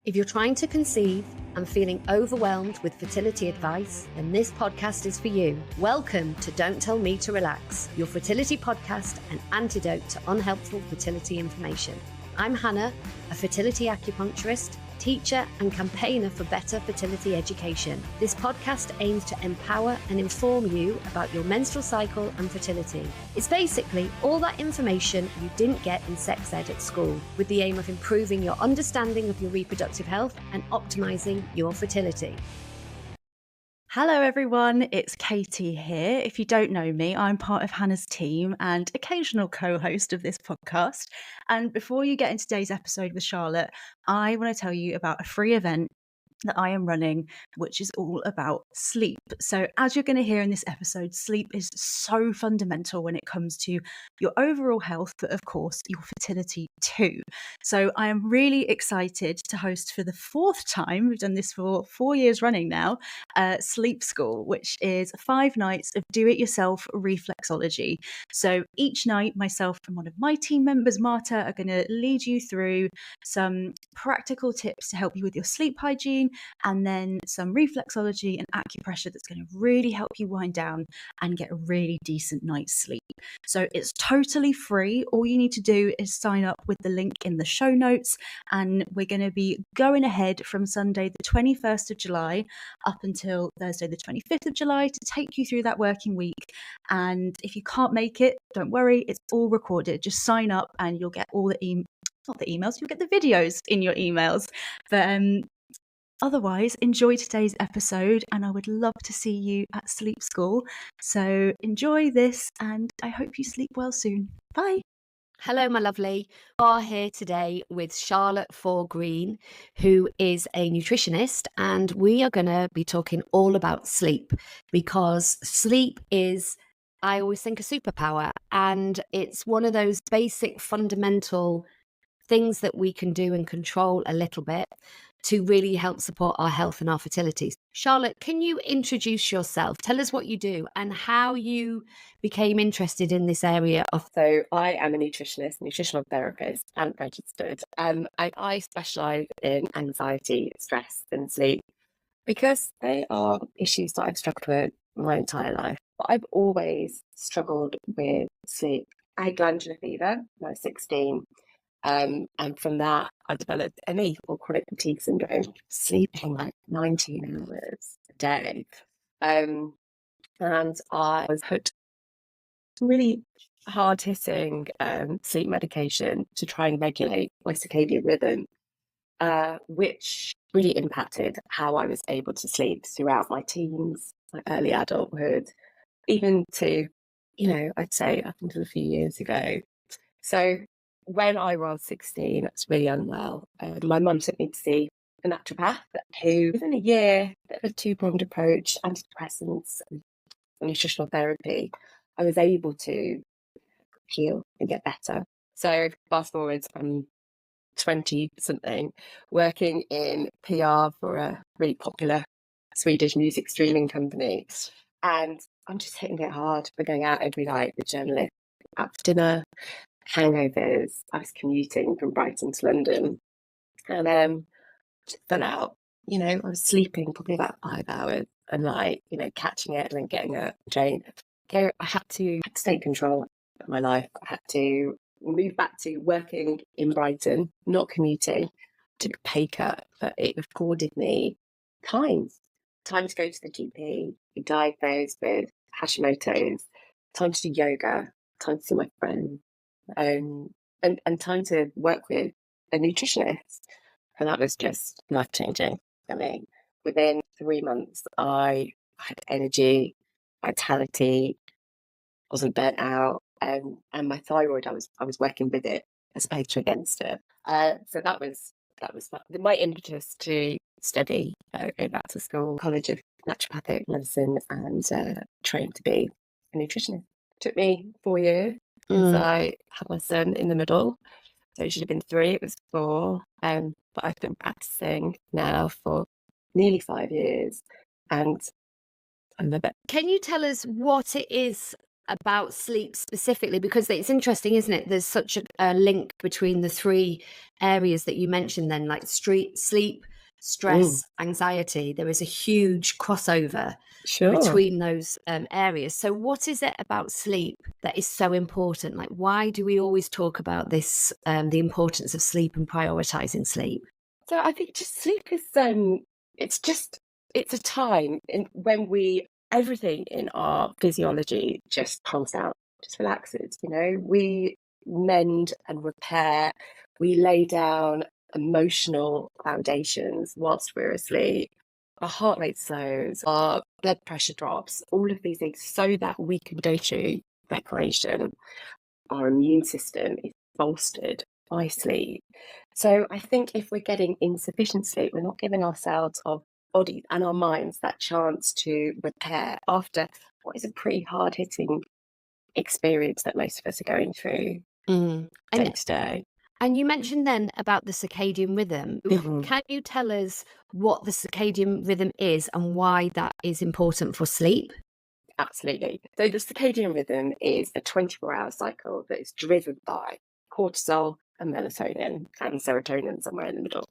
If you're trying to conceive and feeling overwhelmed with fertility advice, then this podcast is for you. Welcome to Don't Tell Me to Relax, your fertility podcast and antidote to unhelpful fertility information. I'm Hannah, a fertility acupuncturist, teacher and campaigner for better fertility education. This podcast aims to empower and inform you about your menstrual cycle and fertility. It's basically all that information you didn't get in sex ed at school, with the aim of improving your understanding of your reproductive health and optimizing your fertility. Hello everyone, it's Katie here. If you don't know me, I'm part of Hannah's team and occasional co-host of this podcast. And before you get into today's episode with Charlotte, I want to tell you about a free event that I am running, which is all about sleep. So as you're going to hear in this episode, sleep is so fundamental when it comes to your overall health, but of course your fertility too. So I am really excited to host for the fourth time, we've done this for 4 years running now, Sleep School, which is 5 nights of do-it-yourself reflexology. So each night, myself and one of my team members, Marta, are going to lead you through some practical tips to help you with your sleep hygiene, and then some reflexology and acupressure that's going to really help you wind down and get a really decent night's sleep. So it's totally free. All you need to do is sign up with the link in the show notes, and we're going to be going ahead from Sunday the 21st of July up until Thursday the 25th of July to take you through that working week. And if you can't make it, don't worry, it's all recorded. Just sign up and you'll get all the not the emails, you'll get the videos in your emails. But otherwise, enjoy today's episode, and I would love to see you at Sleep School. So enjoy this, and I hope you sleep well soon. Bye. Hello, my lovely. We are here today with Charlotte Green, who is a nutritionist, and we are going to be talking all about sleep, because sleep is, I always think, a superpower, and it's one of those basic fundamental things that we can do and control a little bit to really help support our health and our fertility. Charlotte, can you introduce yourself? Tell us what you do and how you became interested in this area of... So I am a nutritionist, nutritional therapist, and registered. I specialise in anxiety, stress, and sleep because they are issues that I've struggled with my entire life. But I've always struggled with sleep. I had glandular fever when I was 16. And from that, I developed ME, or chronic fatigue syndrome, sleeping like 19 hours a day. And I was hooked really hard-hitting sleep medication to try and regulate my circadian rhythm, which really impacted how I was able to sleep throughout my teens, my early adulthood, even to, I'd say up until a few years ago. So when I was 16, I was really unwell. My mum took me to see a naturopath who, within a year, a two-pronged approach, antidepressants and nutritional therapy, I was able to heal and get better. So fast forward, I'm 20-something, working in PR for a really popular Swedish music streaming company. And I'm just hitting it hard. We're going out every night with journalists, after dinner, hangovers. I was commuting from Brighton to London, and just fell out. I was sleeping probably about 5 hours a night, catching it and then getting a drain. I had to take control of my life. I had to move back to working in Brighton, not commuting, took a pay cut, but it afforded me time to go to the GP, be diagnosed with Hashimoto's, time to do yoga, time to see my friends, and time to work with a nutritionist. And that was just life-changing for me. Within 3 months, I had energy, vitality, wasn't burnt out, and my thyroid, I was working with it as opposed to against it. So that was my impetus to study, go back to school, College of Naturopathic Medicine, and train to be a nutritionist. It took me 4 years because I had my son in the middle. So it should have been 3, it was 4. But I've been practicing now for nearly 5 years, and I love it. Can you tell us what it is about sleep specifically, because it's interesting, isn't it? There's such a link between the three areas that you mentioned then, like sleep, stress, anxiety. There is a huge crossover Sure. between those areas. So what is it about sleep that is so important? Like, why do we always talk about this, the importance of sleep and prioritizing sleep? So I think just sleep is it's a time when everything in our physiology just calms down, just relaxes, we mend and repair, we lay down emotional foundations whilst we're asleep. Our heart rate slows, our blood pressure drops, all of these things, so that we can go through preparation. Our immune system is bolstered by sleep. So I think if we're getting insufficient sleep, we're not giving ourselves, our bodies and our minds, that chance to repair after what is a pretty hard-hitting experience that most of us are going through day to day. And you mentioned then about the circadian rhythm. Can you tell us what the circadian rhythm is and why that is important for sleep? Absolutely. So the circadian rhythm is a 24-hour cycle that is driven by cortisol and melatonin and serotonin somewhere in the middle.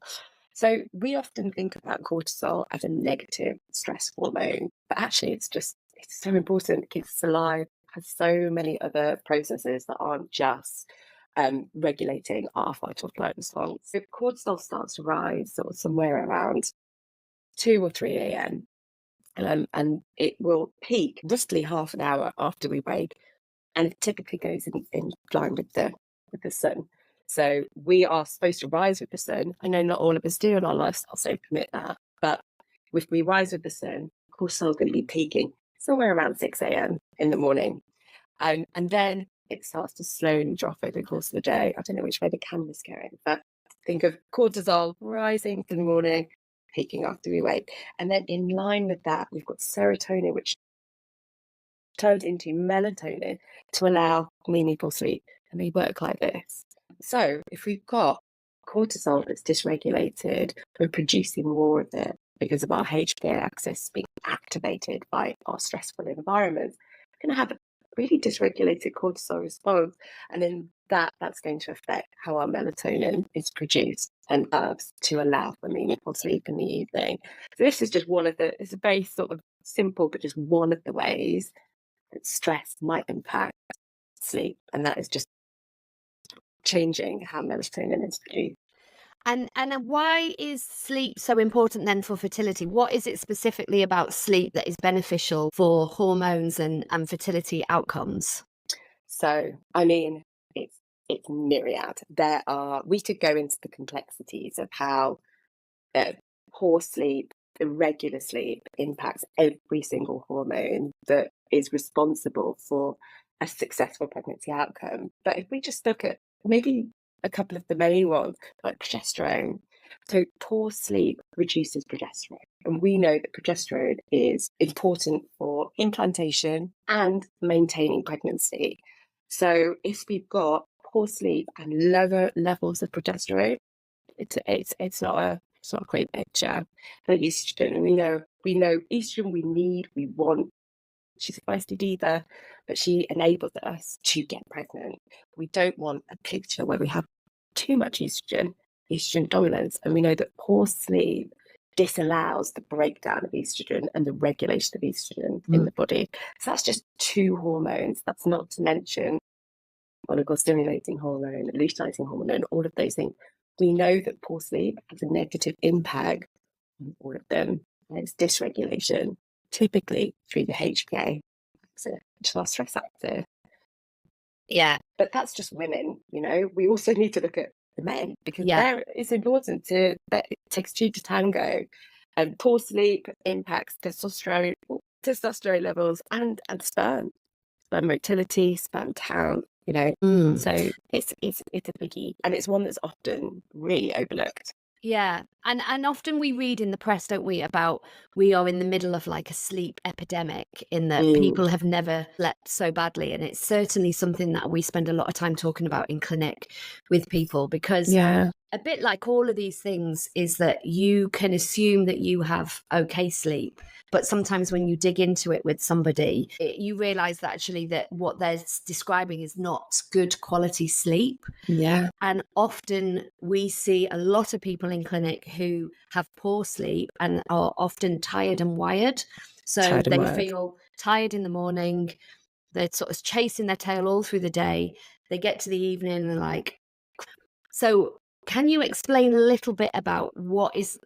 So we often think about cortisol as a negative stress hormone, but actually it's so important. It keeps us alive, has so many other processes that aren't just regulating our vital flow response. So cortisol starts to rise sort of somewhere around 2 or 3 a.m. And it will peak roughly half an hour after we wake, and it typically goes in line with the sun. So we are supposed to rise with the sun. I know not all of us do, and our lifestyle so permit that. But if we rise with the sun, cortisol is going to be peaking somewhere around 6 a.m. in the morning, and then it starts to slowly drop over the course of the day. I don't know which way the camera's going, but think of cortisol rising in the morning, peaking after we wake. And then in line with that, we've got serotonin, which turned into melatonin to allow meaningful sleep. And they work like this. So if we've got cortisol that's dysregulated, we're producing more of it because of our HPA axis being activated by our stressful environments. We're going to have a really dysregulated cortisol response. And then that's going to affect how our melatonin is produced and to allow for meaningful sleep in the evening. So this is just it's a very sort of simple, but just one of the ways that stress might impact sleep. And that is just changing how melatonin is produced. And why is sleep so important then for fertility? What is it specifically about sleep that is beneficial for hormones and fertility outcomes? So, I mean, it's myriad. We could go into the complexities of how poor sleep, irregular sleep impacts every single hormone that is responsible for a successful pregnancy outcome. But if we just look at maybe a couple of the main ones, like progesterone. So poor sleep reduces progesterone. And we know that progesterone is important for implantation and maintaining pregnancy. So if we've got poor sleep and lower levels of progesterone, it's not a great picture for estrogen. And we know estrogen we need, we want. She's a feisty diva, but she enables us to get pregnant. We don't want a picture where we have too much estrogen dominance. And we know that poor sleep disallows the breakdown of estrogen and the regulation of estrogen in the body. So that's just 2 hormones. That's not to mention follicle-stimulating hormone, luteinizing hormone, and all of those things. We know that poor sleep has a negative impact on all of them. And it's dysregulation, typically through the HPA axis, which is our stress axis. Yeah. But that's just women, We also need to look at the men, because it's important that it takes 2 to tango. And poor sleep impacts testosterone levels and sperm motility, sperm count, So it's a biggie, and it's one that's often really overlooked. Yeah. And often we read in the press, don't we, about we are in the middle of like a sleep epidemic, in that people have never slept so badly. And it's certainly something that we spend a lot of time talking about in clinic with people, because Yeah, a bit like all of these things is that you can assume that you have okay sleep, but sometimes when you dig into it with somebody, you realize that actually that what they're describing is not good quality sleep. yeah, And often we see a lot of people in clinic who have poor sleep and are often tired and wired. So tired and they wired. feel tired in the morning, they're sort of chasing their tail all through the day. They get to the evening and they're like, so can you explain a little bit about what is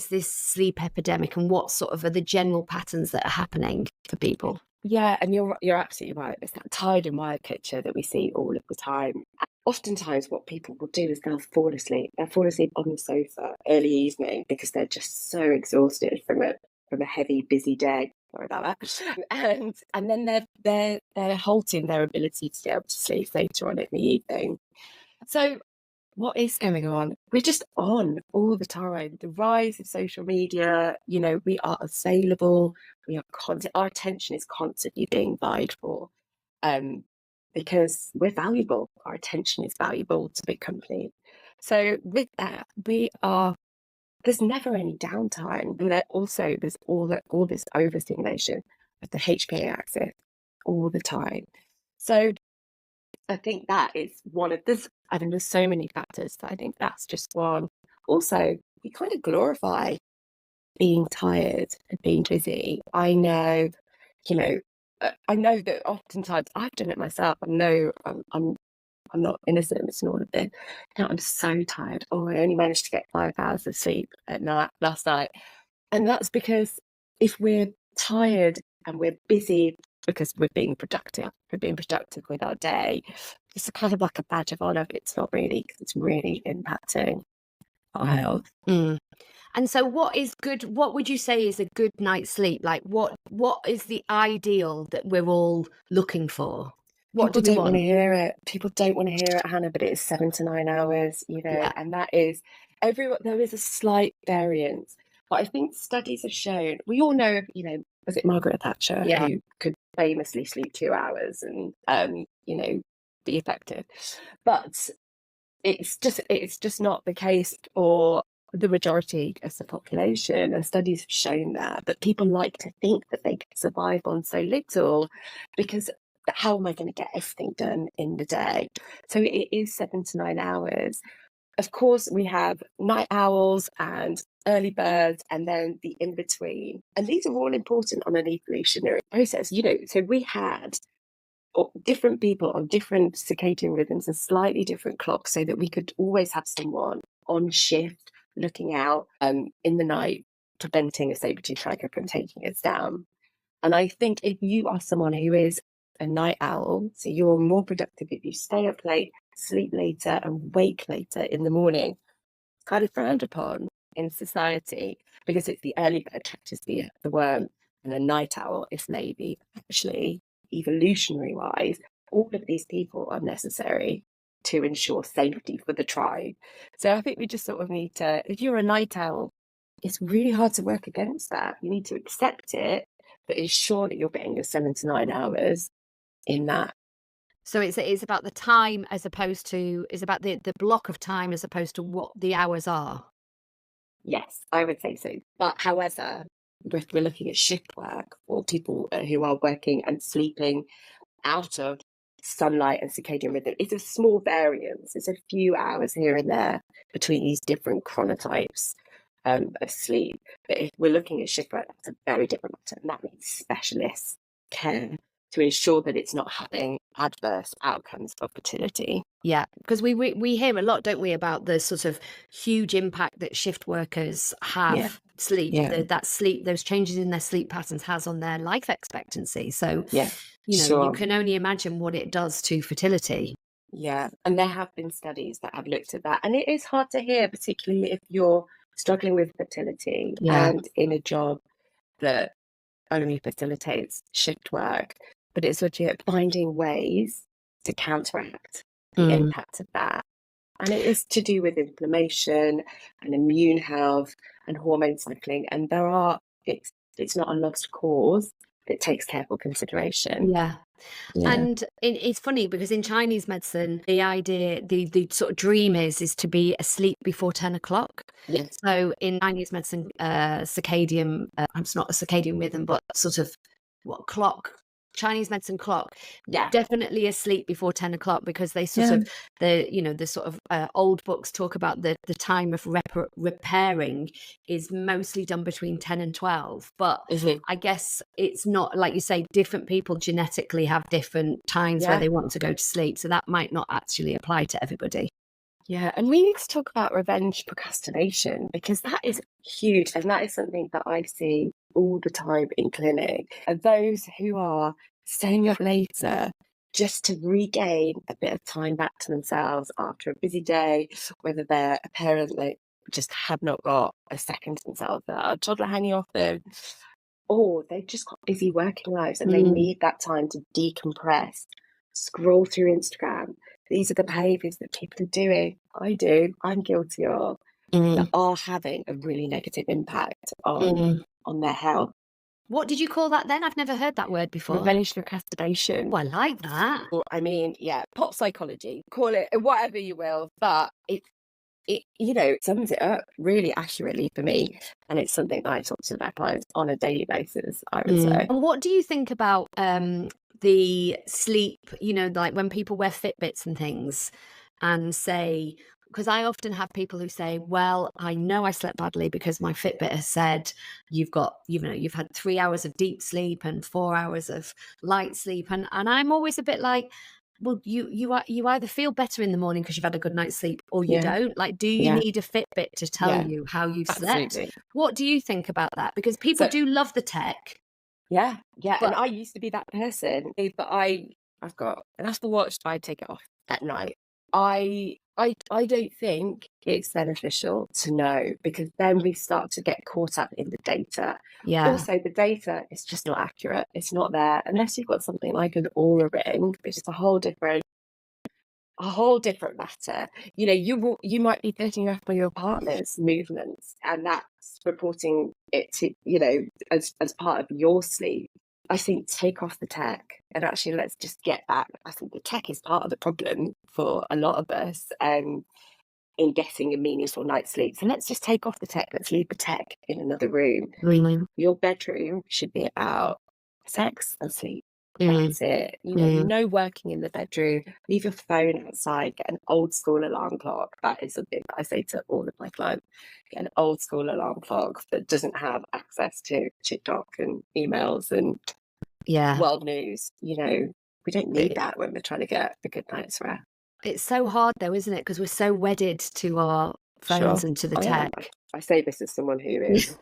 this sleep epidemic, and what sort of are the general patterns that are happening for people? Yeah, and you're absolutely right. It's that tired and wired picture that we see all of the time. Oftentimes, what people will do is they'll fall asleep. They'll fall asleep on the sofa early evening because they're just so exhausted from a heavy, busy day. Sorry about that. And then they're halting their ability to be able to sleep later on in the evening. So what is going on? We're just on all the time. The rise of social media, we are available. We are our attention is constantly being vied for, because we're valuable. Our attention is valuable to big companies. So with that, there's never any downtime. And then also there's all this overstimulation of the HPA axis all the time. So I think that is one of this. I think there's so many factors, but I think that's just one. Also, we kind of glorify being tired and being busy. I know, I know that oftentimes I've done it myself. I know I'm not innocent in all of this. I'm so tired. Oh, I only managed to get 5 hours of sleep at night last night, and that's because if we're tired and we're busy because we're being productive with our day, it's kind of like a badge of honor, but it's not really, because it's really impacting our health. And so what would you say is a good night's sleep? Like what is the ideal that we're all looking for? What People do we don't want want? to hear it. People don't want to hear it, Hannah, but it is 7 to 9 hours, Yeah. and that is there is a slight variance. But I think studies have shown, we all know, was it Margaret Thatcher Yeah. who could famously sleep 2 hours and, be effective. But it's just not the case for the majority of the population, and studies have shown that people like to think that they can survive on so little, because how am I going to get everything done in the day? So it is 7 to 9 hours. Of course, we have night owls and early birds, and then the in between, and these are all important on an evolutionary process. So we had different people on different circadian rhythms and slightly different clocks, so that we could always have someone on shift looking out in the night, preventing a saber-tooth tiger from taking us down. And I think if you are someone who is a night owl, so you're more productive if you stay up late, sleep later, and wake later in the morning, it's kind of frowned upon in society, because it's the early bird catches the worm, and a night owl is maybe actually, evolutionary wise, all of these people are necessary to ensure safety for the tribe. So I think we just sort of need to, if you're a night owl, it's really hard to work against that. You need to accept it, but ensure that you're getting your 7 to 9 hours in that. So it's about the time, as opposed to, it's about the block of time as opposed to what the hours are. Yes, I would say so. But however, if we're looking at shift work, or people who are working and sleeping out of sunlight and circadian rhythm, it's a small variance. It's a few hours here and there between these different chronotypes of sleep. But if we're looking at shift work, that's a very different matter, and that needs specialist care to ensure that it's not having adverse outcomes for fertility. Yeah, because we hear a lot, don't we, about the sort of huge impact that shift workers have sleep, that sleep, those changes in their sleep patterns has on their life expectancy. So, you can only imagine what it does to fertility. Yeah, and there have been studies that have looked at that, and it is hard to hear, particularly if you're struggling with fertility and in a job that only facilitates shift work. But it's legit finding ways to counteract the impact of that, And it is to do with inflammation and immune health and hormone cycling. And it's not a lost cause. It takes careful consideration. Yeah. And it's funny because in Chinese medicine, the idea, the sort of dream is to be asleep before 10 o'clock. Yes. So in Chinese medicine, circadian, it's not a circadian rhythm, but sort of clock, Chinese medicine clock, definitely asleep before 10 o'clock because they sort of, the sort of old books talk about the time of repairing is mostly done between 10 and 12. But I guess it's not, like you say, different people genetically have different times where they want to go to sleep. So that might not actually apply to everybody. Yeah, and we need to talk about revenge procrastination because that is huge. And that is something that I see all the time in clinic. And those who are staying up later just to regain a bit of time back to themselves after a busy day, whether they're a parent that just have not got a second to themselves, a toddler hanging off them, or they've just got busy working lives and they need that time to decompress, scroll through Instagram. These are the behaviours that people are doing. I do. I'm guilty of. That are having a really negative impact on their health. What did you call that then? I've never heard that word before. Revenge procrastination. Oh, I like that. Well, I mean, pop psychology. Call it whatever you will, but it sums it up really accurately for me. And it's something that I talk to my clients on a daily basis, I would say. And what do you think about the sleep, like when people wear Fitbits and things and say, because I often have people who say, well, I know I slept badly because my Fitbit has said you've had 3 hours of deep sleep and 4 hours of light sleep. And I'm always a bit like, well, you either feel better in the morning because you've had a good night's sleep or you don't. Like, do you need a Fitbit to tell you how you've slept? What do you think about that? Because people do love the tech. Yeah. And I used to be that person, but I've got an Apple Watch, so I take it off at night. I don't think it's beneficial to know because then we start to get caught up in the data. Yeah. Also, the data is just not accurate. It's not there unless you've got something like an Aura ring, which is a whole different matter. You might be picking up on your partner's movements, and that's reporting it to as part of your sleep. I think take off the tech and actually let's just get back. I think the tech is part of the problem for a lot of us in getting a meaningful night's sleep. So let's just take off the tech. Let's leave the tech in another room. Your bedroom should be about sex and sleep. That's it. No working in the bedroom. Leave your phone outside. Get an old school alarm clock. That is something that I say to all of my clients. Get an old school alarm clock that doesn't have access to TikTok and emails and world news. We don't need that when we're trying to get a good night's rest. It's so hard though, isn't it? Because we're so wedded to our phones and to the tech. I say this as someone who is,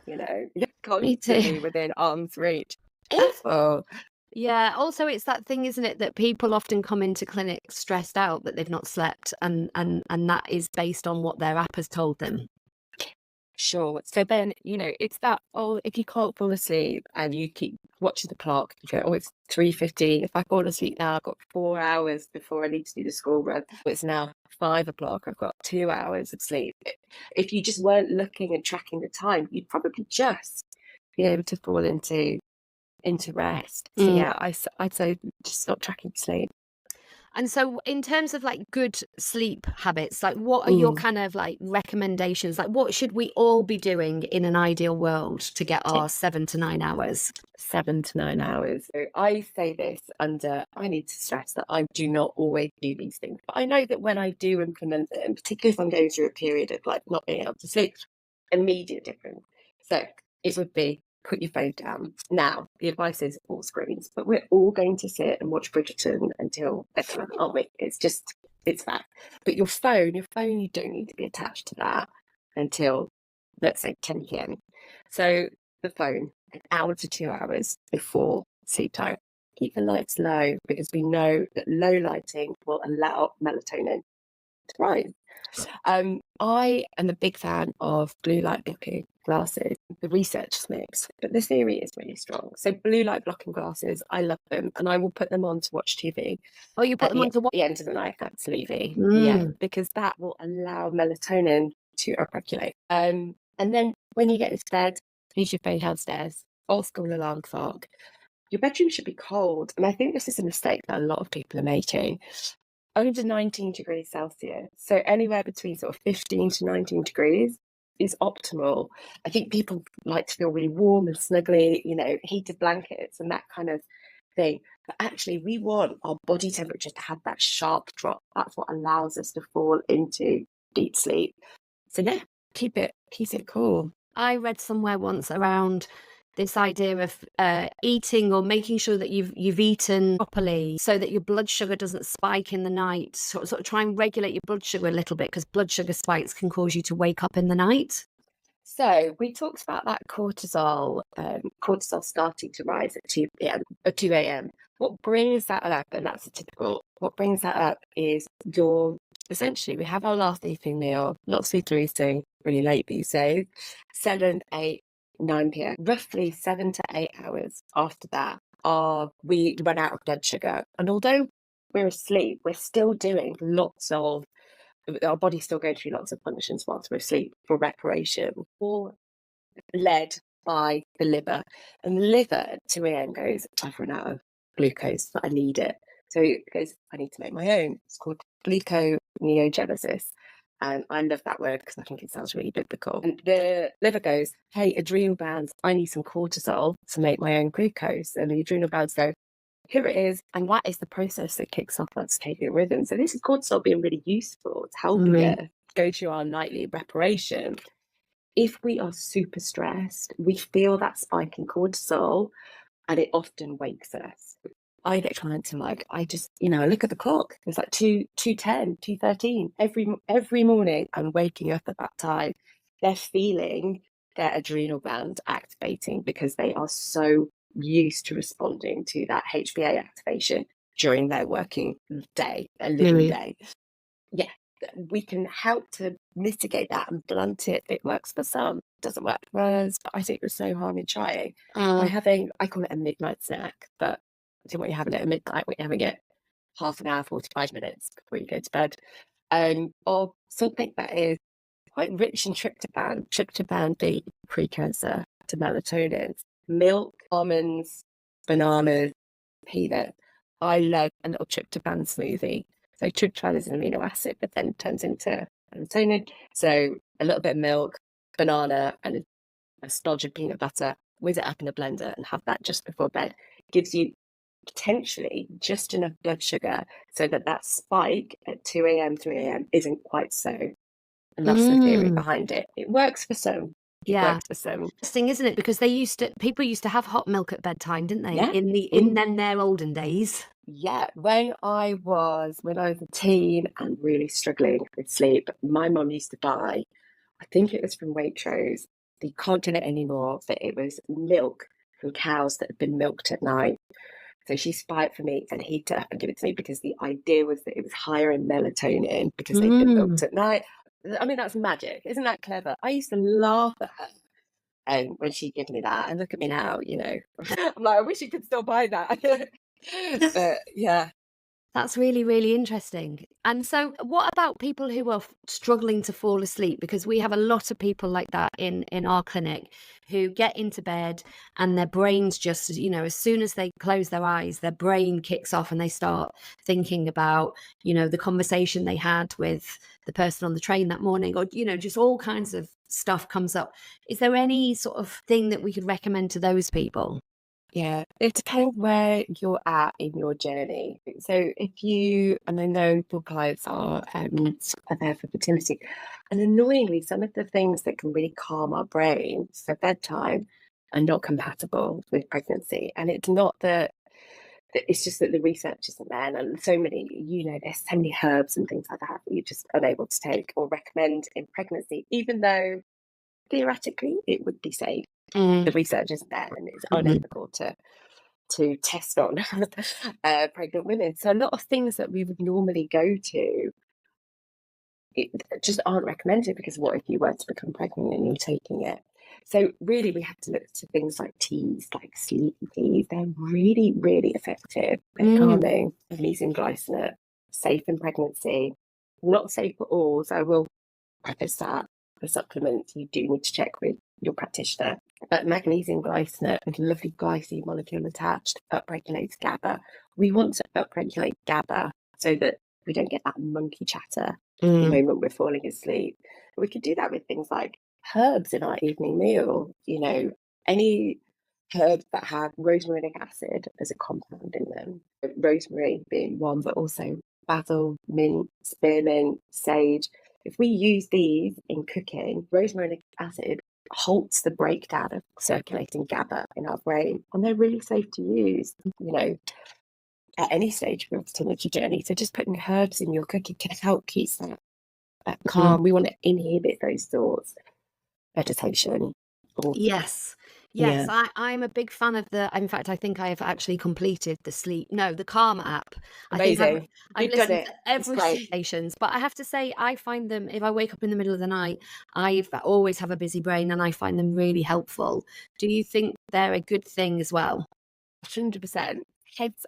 constantly within arm's reach. Awful. Yeah. Also, it's that thing, isn't it, that people often come into clinic stressed out that they've not slept, and that is based on what their app has told them. Sure. So then, it's that, if you can't fall asleep and you keep watching the clock, you go, it's 3:15. If I fall asleep now, I've got 4 hours before I need to do the school run. It's now 5 o'clock. I've got 2 hours of sleep. If you just weren't looking and tracking the time, you'd probably just be able to fall into rest. So I'd say just stop tracking sleep. And so in terms of like good sleep habits, like what are your kind of like recommendations? Like what should we all be doing in an ideal world to get our 7 to 9 hours? 7 to 9 hours. So I say this I need to stress that I do not always do these things. But I know that when I do implement them, particularly if I'm going through a period of like not being able to sleep, immediate difference. So it would be put your phone down. Now, the advice is all screens, but we're all going to sit and watch Bridgerton until bedtime, aren't we? It's fact. But your phone, you don't need to be attached to that until, let's say, 10 p.m. So the phone, an hour to 2 hours before sleep time. Keep the lights low because we know that low lighting will allow melatonin to rise. I am a big fan of blue light blocking glasses. the research is mixed, but the theory is really strong. So blue light blocking glasses, I love them, and I will put them on to watch TV. Oh, you put them on to what? At the end of the night, absolutely. Yeah, because that will allow melatonin to upregulate. And then when you get into bed, leave your phone downstairs, old school alarm clock. Your bedroom should be cold. And I think this is a mistake that a lot of people are making. Over 19 degrees Celsius. So anywhere between sort of 15 to 19 degrees is optimal. I think people like to feel really warm and snuggly, heated blankets and that kind of thing. But actually, we want our body temperature to have that sharp drop. That's what allows us to fall into deep sleep. So yeah, keep it cool. I read somewhere once around this idea of eating or making sure that you've eaten properly so that your blood sugar doesn't spike in the night. Sort of try and regulate your blood sugar a little bit, because blood sugar spikes can cause you to wake up in the night. So we talked about that cortisol starting to rise at 2 a.m. What brings that up, and that's a typical, what brings that up is essentially we have our last evening meal, lots of people are eating really late these days, 7, 8, 9 p.m. Roughly 7 to 8 hours after that, we run out of blood sugar. And although we're asleep, we're still doing our body's still going through lots of functions whilst we're asleep for reparation, all led by the liver. And the liver at 2 a.m. goes, I've run out of glucose, but I need it. So it goes, I need to make my own. It's called gluconeogenesis. And I love that word because I think it sounds really biblical. And the liver goes, hey, adrenal glands, I need some cortisol to make my own glucose. And the adrenal glands go, here it is. And that is the process that kicks off that circadian rhythm. So this is cortisol being really useful. It's helping us go through our nightly reparation. If we are super stressed, we feel that spike in cortisol and it often wakes us. I get clients who are like, I look at the clock. It's like 2:10, 2:13. Every morning I'm waking up at that time. They're feeling their adrenal glands activating because they are so used to responding to that HPA activation during their working day, their living day. Yeah, we can help to mitigate that and blunt it. It works for some, doesn't work for us, but I think there's no harm in trying. I call it a midnight snack, but I think when you're having it at midnight, when you're having it half an hour, 45 minutes before you go to bed, or something that is quite rich in tryptophan being a precursor to melatonin. Milk, almonds, bananas, peanut. I love a little tryptophan smoothie. So tryptophan is an amino acid, but then turns into melatonin. So a little bit of milk, banana, and a splodge of peanut butter. Whiz it up in a blender and have that just before bed. It gives you potentially just enough blood sugar so that spike at 2 a.m., 3 a.m. isn't quite so. And that's the theory behind it. It works for some. Interesting, isn't it? Because people used to have hot milk at bedtime, didn't they? Yeah. In their olden days. Yeah, when I was a teen and really struggling with sleep, my mum used to buy, I think it was from Waitrose, you can't get it anymore, but it was milk from cows that had been milked at night. So she buy it for me and heat it up and give it to me because the idea was that it was higher in melatonin because they'd been milked at night. I mean, that's magic. Isn't that clever? I used to laugh at her when she'd give me that. And look at me now, I'm like, I wish you could still buy that. But yeah. That's really, really interesting. And so what about people who are struggling to fall asleep? Because we have a lot of people like that in our clinic who get into bed and their brains just, as soon as they close their eyes, their brain kicks off and they start thinking about, the conversation they had with the person on the train that morning, or, just all kinds of stuff comes up. Is there any sort of thing that we could recommend to those people? Yeah, it depends where you're at in your journey. So and I know your clients are there for fertility, and annoyingly, some of the things that can really calm our brains for bedtime are not compatible with pregnancy. And it's not that it's just that the research isn't there, and so many, there's so many herbs and things like that you're just unable to take or recommend in pregnancy, even though theoretically it would be safe. The research isn't there and it's unethical to test on pregnant women. So a lot of things that we would normally go to just aren't recommended, because what if you were to become pregnant and you're taking it? So really, we have to look to things like teas, like sleep teas. They're really, really effective at calming. Magnesium glycinate, safe in pregnancy, not safe for all. So I will preface that. For supplements, you do need to check with your practitioner. But magnesium glycinate with a lovely glycine molecule attached upregulates GABA. We want to upregulate GABA so that we don't get that monkey chatter the moment we're falling asleep. We could do that with things like herbs in our evening meal. Any herbs that have rosmarinic acid as a compound in them. Rosemary being one, but also basil, mint, spearmint, sage. If we use these in cooking, rosmarinic acid halts the breakdown of circulating GABA in our brain, and they're really safe to use, at any stage of your fertility journey. So just putting herbs in your cooking can help keep that calm. We want to inhibit those thoughts. Meditation. Yes. Yes, I'm a big fan of in fact, I think I have actually completed the Calm app. Amazing. I think I've listened to every great. stations, but I have to say, I find them, if I wake up in the middle of the night, I always have a busy brain and I find them really helpful. Do you think they're a good thing as well? 100%.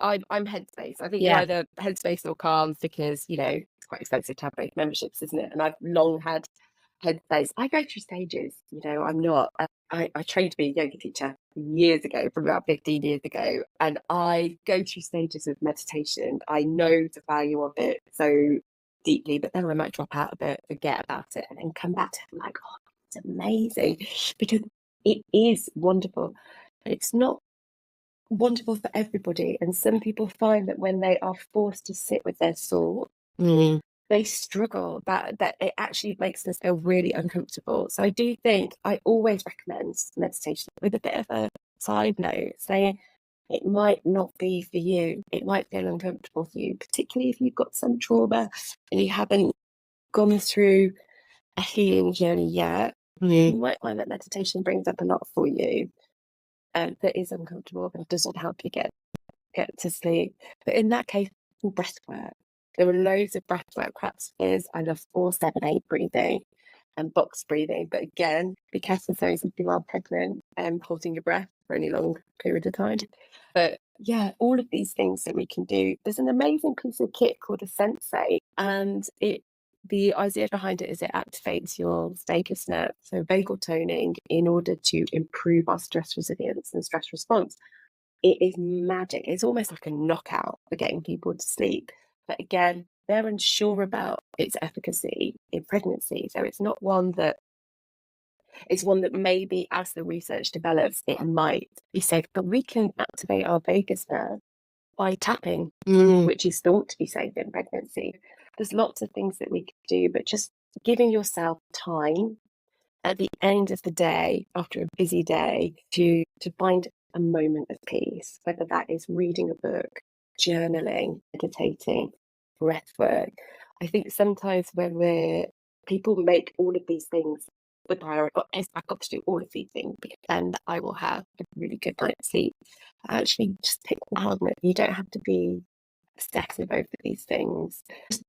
I'm Headspace. I think you're either Headspace or Calm because, it's quite expensive to have both memberships, isn't it? And I've long had Headspace. I go through stages, I'm not. I trained to be a yoga teacher years ago, from about 15 years ago, and I go through stages of meditation. I know the value of it so deeply, but then I might drop out of it, forget about it, and then come back to it. I'm like, oh, it's amazing, because it is wonderful. But it's not wonderful for everybody, and some people find that when they are forced to sit with their thoughts, they struggle, that it actually makes them feel really uncomfortable. So I do think I always recommend meditation with a bit of a side note, saying it might not be for you. It might feel uncomfortable for you, particularly if you've got some trauma and you haven't gone through a healing journey yet. You might find that meditation brings up a lot for you that is uncomfortable and doesn't help you get to sleep. But in that case, breath work. There are loads of breathwork practices. I love 4-7-8 breathing and box breathing. But again, be careful those if you are pregnant and holding your breath for any long period of time. But yeah, all of these things that we can do. There's an amazing piece of kit called a Sensei, and the idea behind it is it activates your vagus nerve, so vagal toning, in order to improve our stress resilience and stress response. It is magic. It's almost like a knockout for getting people to sleep. But again, they're unsure about its efficacy in pregnancy. So it's one that maybe as the research develops, it might be safe. But we can activate our vagus nerve by tapping, which is thought to be safe in pregnancy. There's lots of things that we can do, but just giving yourself time at the end of the day, after a busy day, to find a moment of peace, whether that is reading a book, journaling, meditating, breath work. I think sometimes when people make all of these things the priority, I've got to do all of these things because then I will have a really good night's sleep. Actually, just pick one. You don't have to be obsessive over these things. Just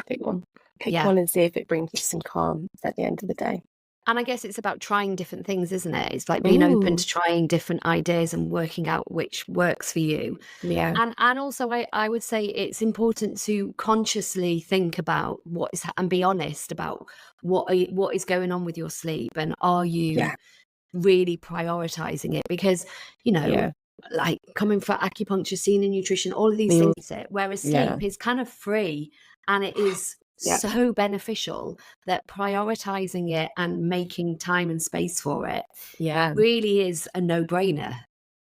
pick one. Pick one and see if it brings you some calm at the end of the day. And I guess it's about trying different things, isn't it? It's like being open to trying different ideas and working out which works for you. Yeah. And also I would say it's important to consciously think about and be honest about what is going on with your sleep, and are you really prioritizing it? Because, like coming for acupuncture, seeing a nutrition, all of these things, whereas sleep is kind of free, and it is so beneficial that prioritizing it and making time and space for it really is a no-brainer.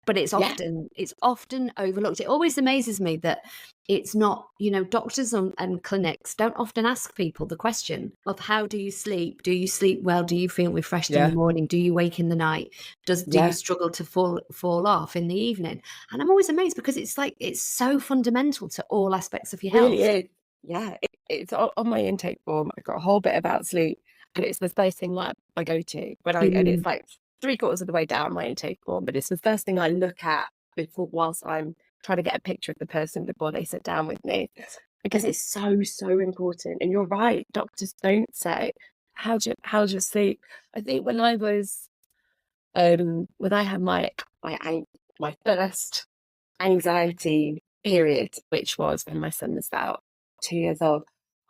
But it's often overlooked. It always amazes me that it's not, doctors and clinics don't often ask people the question of, how do you sleep? Do you sleep well? Do you feel refreshed in the morning? Do you wake in the night? Do you struggle to fall off in the evening? And I'm always amazed because it's so fundamental to all aspects of your health. Really is. Yeah, it's on my intake form. I've got a whole bit about sleep, and it's the first thing that I go to and it's like 3/4 of the way down my intake form, but it's the first thing I look at whilst I'm trying to get a picture of the person before they sit down with me, because it's so important. And you're right, doctors don't say how's your sleep. I think when I was When I had my first anxiety period, which was when my son was about 2 years old,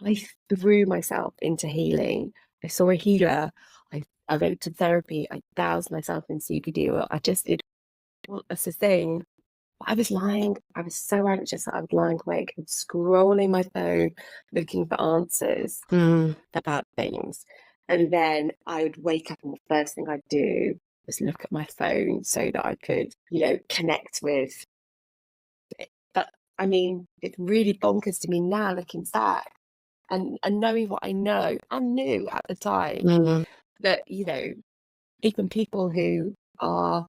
I threw myself into healing. I saw a healer. I went to therapy. I doused myself in CBD oil. I just did all this thing. I was lying. I was so anxious that I was lying awake and scrolling my phone, looking for answers about things. And then I would wake up, and the first thing I'd do was look at my phone so that I could, connect with it. But I mean, it's really bonkers to me now looking back and knowing what I know and knew at the time that, even people who are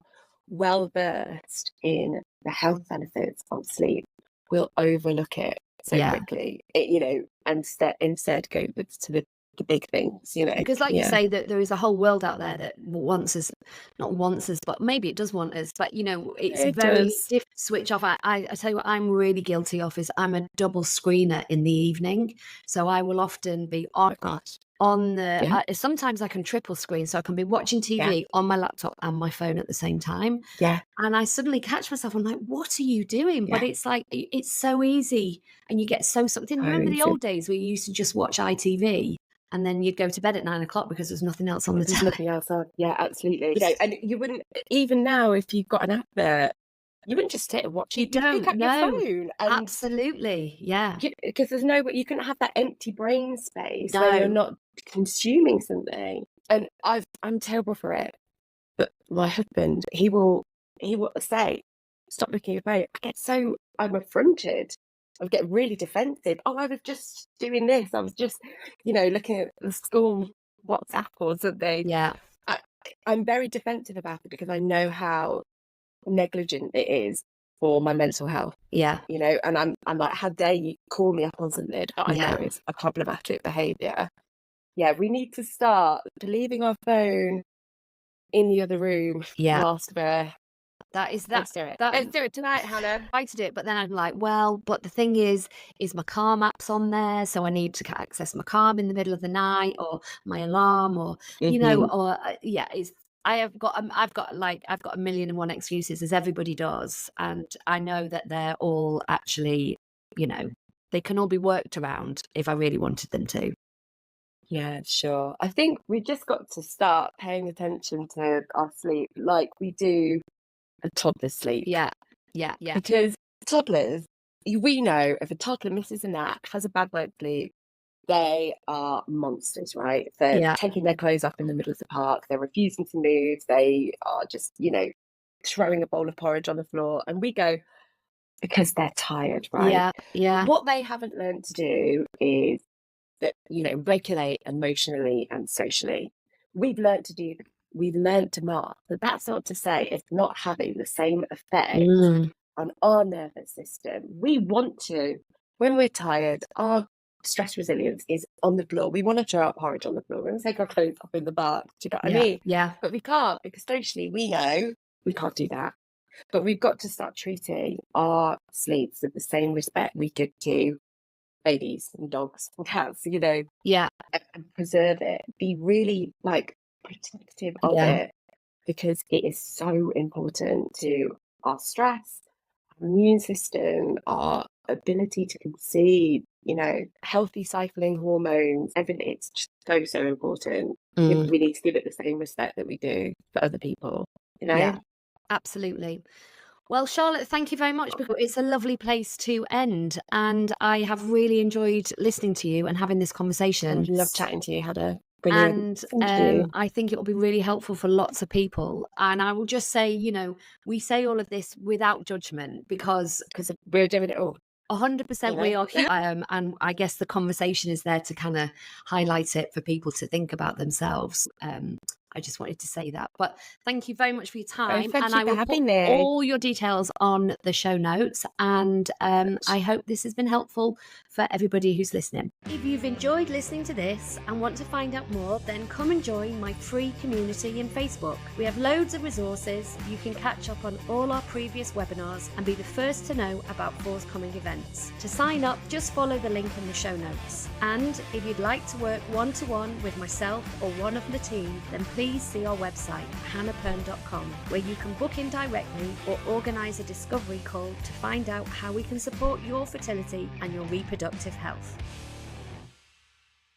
well versed in the health benefits of sleep will overlook it so quickly, and instead go to the big things, Because like you say, that there is a whole world out there that not wants us, but maybe it does want us, but it's very difficult to switch off. I tell you what I'm really guilty of is I'm a double screener in the evening. So I will often be on the sometimes I can triple screen, so I can be watching TV on my laptop and my phone at the same time. And I suddenly catch myself, I'm like, what are you doing? But it's like, it's so easy and you get so sucked in. Remember the old days where you used to just watch ITV and then you'd go to bed at 9 o'clock because there's nothing else on the telly? Nothing else on. Yeah, absolutely. And you wouldn't, even now, if you've got an advert, you wouldn't just sit and watch. You'd pick up your phone. And absolutely, yeah. Because there's you couldn't have that empty brain space where you're not consuming something. And I'm terrible for it. But my husband, he will say, stop looking at your phone. I'm affronted. I would get really defensive. Oh, I was just doing this. I was just, looking at the school WhatsApp or something. Yeah. I'm very defensive about it because I know how negligent it is for my mental health. Yeah. And I'm like, how dare you call me up on something that I know is a problematic behaviour. Yeah, we need to start leaving our phone in the other room whilst we're... Let's do it. Let's do it tonight, Hannah. I tried to do it, but then I'm like, well, but the thing is my Calm app's on there, so I need to access my Calm in the middle of the night, or my alarm, or I've got a million and one excuses, as everybody does, and I know that they're all actually, they can all be worked around if I really wanted them to. Yeah, sure. I think we just got to start paying attention to our sleep like we do a toddler's sleep. Yeah. Because toddlers, we know if a toddler misses a nap, has a bad night's sleep, they are monsters, right? They're taking their clothes off in the middle of the park. They're refusing to move. They are just, throwing a bowl of porridge on the floor. And we go, because they're tired, right? Yeah. What they haven't learned to do is that, regulate emotionally and socially. We've learned to mask, but that's not to say it's not having the same effect on our nervous system. We want to, when we're tired, our stress resilience is on the floor. We want to throw up porridge on the floor. We want to take our clothes off in the bath. Do you know what I mean? Yeah. But we can't, because socially we know we can't do that. But we've got to start treating our sleeps with the same respect we could to babies and dogs and cats, and preserve it. Be really protective of it, because it is so important to our stress, our immune system, our ability to conceive, healthy cycling hormones, everything. It's just so important. We need to give it the same respect that we do for other people, Yeah, absolutely. Well, Charlotte, thank you very much, because it's a lovely place to end. And I have really enjoyed listening to you and having this conversation. I love chatting to you, Hannah. Brilliant. And I think it will be really helpful for lots of people. And I will just say, we say all of this without judgment, because we're doing it all. 100% we are human. And I guess the conversation is there to kind of highlight it for people to think about themselves. I just wanted to say that. But thank you very much for your time. And I will put all your details on the show notes. And I hope this has been helpful for everybody who's listening. If you've enjoyed listening to this and want to find out more, then come and join my free community in Facebook. We have loads of resources. You can catch up on all our previous webinars and be the first to know about forthcoming events. To sign up, just follow the link in the show notes. And if you'd like to work one-to-one with myself or one of the team, then please please see our website, hannahpern.com, where you can book in directly or organise a discovery call to find out how we can support your fertility and your reproductive health.